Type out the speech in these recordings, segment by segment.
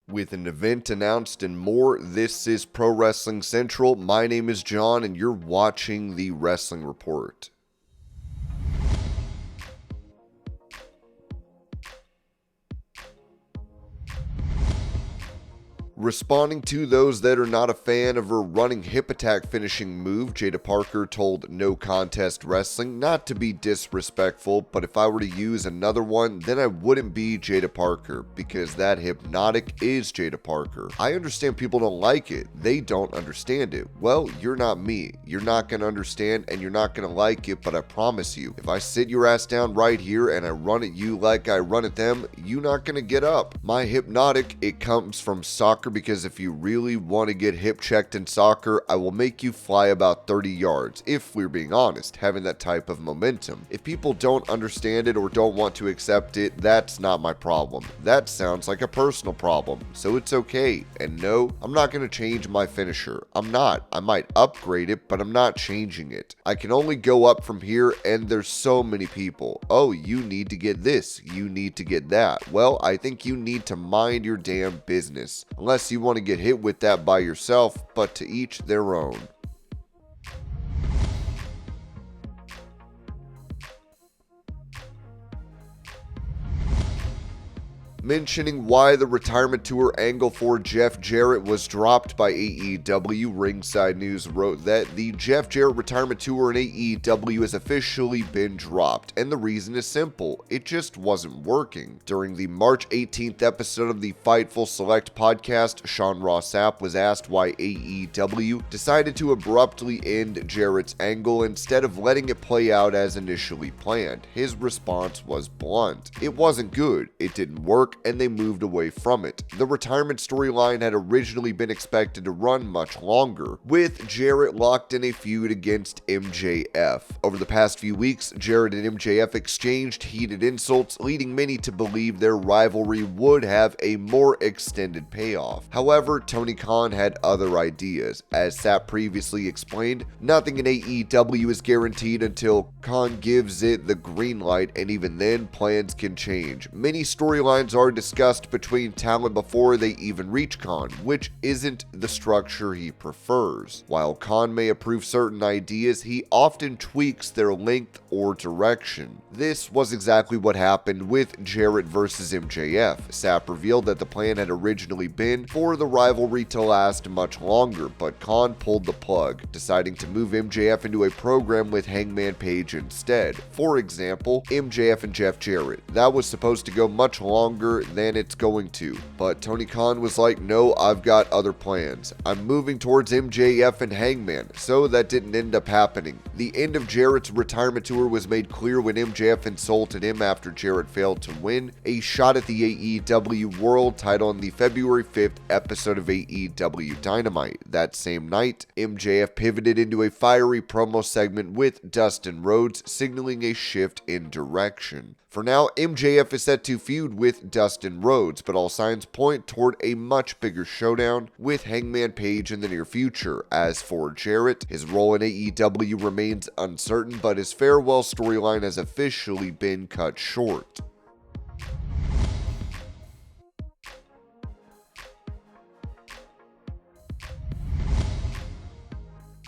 With an event announced and more, this is Pro Wrestling Central. My name is John, and you're watching the Wrestling Report. Responding to those that are not a fan of her running hip attack finishing move, Jada Parker told No Contest Wrestling not to be disrespectful, but if I were to use another one, then I wouldn't be Jada Parker, because that hypnotic is Jada Parker. I understand people don't like it. They don't understand it. Well, you're not me. You're not going to understand and you're not going to like it, but I promise you, if I sit your ass down right here and I run at you like I run at them, you're not going to get up. My hypnotic, it comes from soccer, because if you really want to get hip checked in soccer, I will make you fly about 30 yards, if we're being honest, having that type of momentum. If people don't understand it or don't want to accept it, that's not my problem. That sounds like a personal problem, so it's okay. And no, I'm not going to change my finisher. I'm not. I might upgrade it, but I'm not changing it. I can only go up from here, and there's so many people. Oh, you need to get this. You need to get that. Well, I think you need to mind your damn business. Unless you want to get hit with that by yourself, but to each their own. Mentioning why the retirement tour angle for Jeff Jarrett was dropped by AEW, Ringside News wrote that the Jeff Jarrett retirement tour in AEW has officially been dropped, and the reason is simple: it just wasn't working. During the March 18th episode of the Fightful Select podcast, Sean Ross Sapp was asked why AEW decided to abruptly end Jarrett's angle instead of letting it play out as initially planned. His response was blunt: it wasn't good, it didn't work, and they moved away from it. The retirement storyline had originally been expected to run much longer, with Jarrett locked in a feud against MJF. Over the past few weeks, Jarrett and MJF exchanged heated insults, leading many to believe their rivalry would have a more extended payoff. However, Tony Khan had other ideas. As Sapp previously explained, nothing in AEW is guaranteed until Khan gives it the green light, and even then, plans can change. Many storylines are discussed between talent before they even reach Khan, which isn't the structure he prefers. While Khan may approve certain ideas, he often tweaks their length or direction. This was exactly what happened with Jarrett versus MJF. Sapp revealed that the plan had originally been for the rivalry to last much longer, but Khan pulled the plug, deciding to move MJF into a program with Hangman Page instead. For example, MJF and Jeff Jarrett. That was supposed to go much longer than it's going to, but Tony Khan was like, no, I've got other plans. I'm moving towards MJF and Hangman, so that didn't end up happening. The end of Jarrett's retirement tour was made clear when MJF insulted him after Jarrett failed to win a shot at the AEW World title on the February 5th episode of AEW Dynamite. That same night, MJF pivoted into a fiery promo segment with Dustin Rhodes, signaling a shift in direction. For now, MJF is set to feud with Dustin Rhodes, but all signs point toward a much bigger showdown with Hangman Page in the near future. As for Jarrett, his role in AEW remains uncertain, but his farewell storyline has officially been cut short.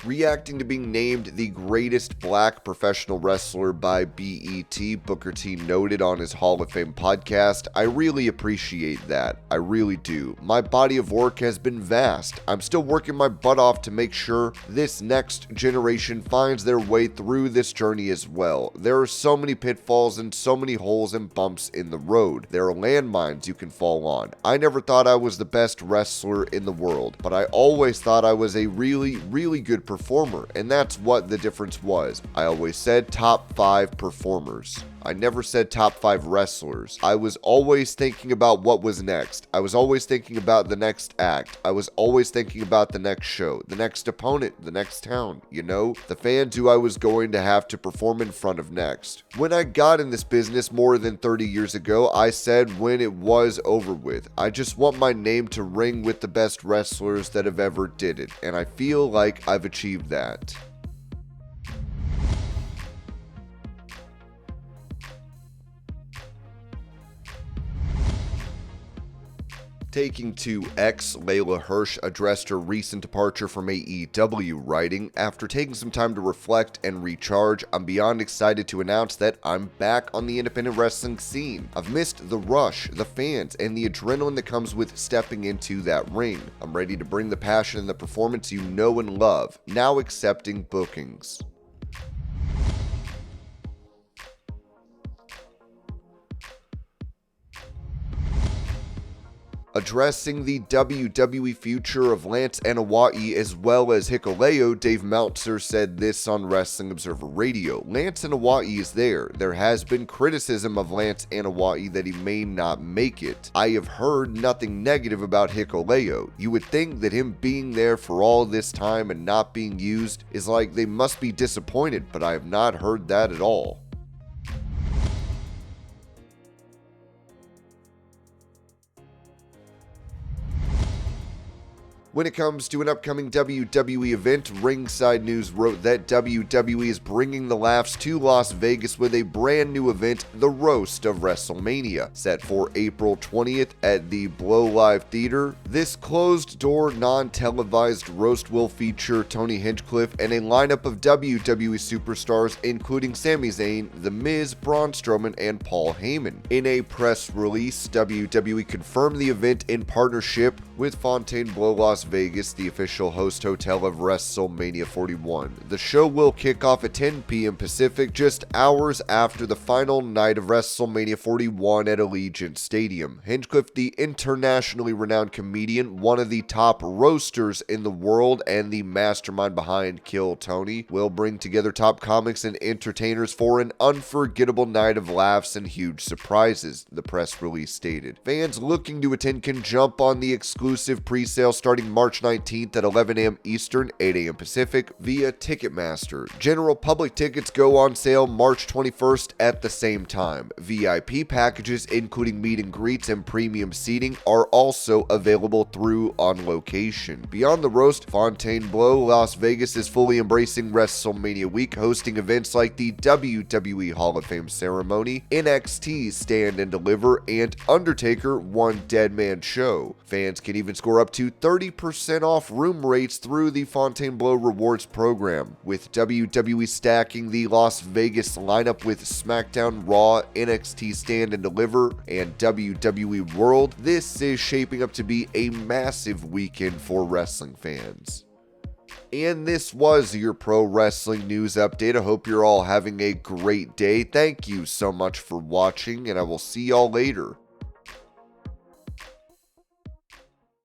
Reacting to being named the greatest black professional wrestler by BET, Booker T noted on his Hall of Fame podcast, I really appreciate that. I really do. My body of work has been vast. I'm still working my butt off to make sure this next generation finds their way through this journey as well. There are so many pitfalls and so many holes and bumps in the road. There are landmines you can fall on. I never thought I was the best wrestler in the world, but I always thought I was a really, really good performer, and that's what the difference was. I always said top 5 performers. I never said top 5 wrestlers. I was always thinking about what was next. I was always thinking about the next act. I was always thinking about the next show, the next opponent, the next town, you know? The fans who I was going to have to perform in front of next. When I got in this business more than 30 years ago, I said when it was over with, I just want my name to ring with the best wrestlers that have ever did it, and I feel like I've achieved that. Taking to X, Layla Hirsch addressed her recent departure from AEW, writing, "After taking some time to reflect and recharge, I'm beyond excited to announce that I'm back on the independent wrestling scene. I've missed the rush, the fans, and the adrenaline that comes with stepping into that ring. I'm ready to bring the passion and the performance you know and love, now accepting bookings." Addressing the WWE future of Lance Anoa'i as well as Hikuleo, Dave Meltzer said this on Wrestling Observer Radio. "Lance Anoa'i is there. There has been criticism of Lance Anoa'i that he may not make it. I have heard nothing negative about Hikuleo. You would think that him being there for all this time and not being used is like they must be disappointed, but I have not heard that at all." When it comes to an upcoming WWE event, Ringside News wrote that WWE is bringing the laughs to Las Vegas with a brand new event, the Roast of WrestleMania, set for April 20th at the Blow Live Theater. This closed-door, non-televised roast will feature Tony Hinchcliffe and a lineup of WWE superstars including Sami Zayn, The Miz, Braun Strowman, and Paul Heyman. In a press release, WWE confirmed the event in partnership with Fontainebleau Las Vegas, the official host hotel of WrestleMania 41. The show will kick off at 10 p.m. Pacific, just hours after the final night of WrestleMania 41 at Allegiant Stadium. Hinchcliffe, the internationally renowned comedian, one of the top roasters in the world, and the mastermind behind Kill Tony, will bring together top comics and entertainers for an unforgettable night of laughs and huge surprises, the press release stated. Fans looking to attend can jump on the exclusive pre-sale starting March 19th at 11 a.m. Eastern, 8 a.m. Pacific via Ticketmaster. General public tickets go on sale March 21st at the same time. VIP packages, including meet and greets and premium seating, are also available through On Location. Beyond the roast, Fontainebleau Las Vegas is fully embracing WrestleMania week, hosting events like the WWE Hall of Fame ceremony, NXT Stand and Deliver, and Undertaker One Dead Man Show. Fans can even score up to 30% off room rates through the Fontainebleau Rewards program, with WWE stacking the Las Vegas lineup with SmackDown, Raw, NXT Stand and Deliver, and WWE World. This is shaping up to be a massive weekend for wrestling fans. And this was your pro wrestling news update. I hope you're all having a great day. Thank you so much for watching, and I will see y'all later.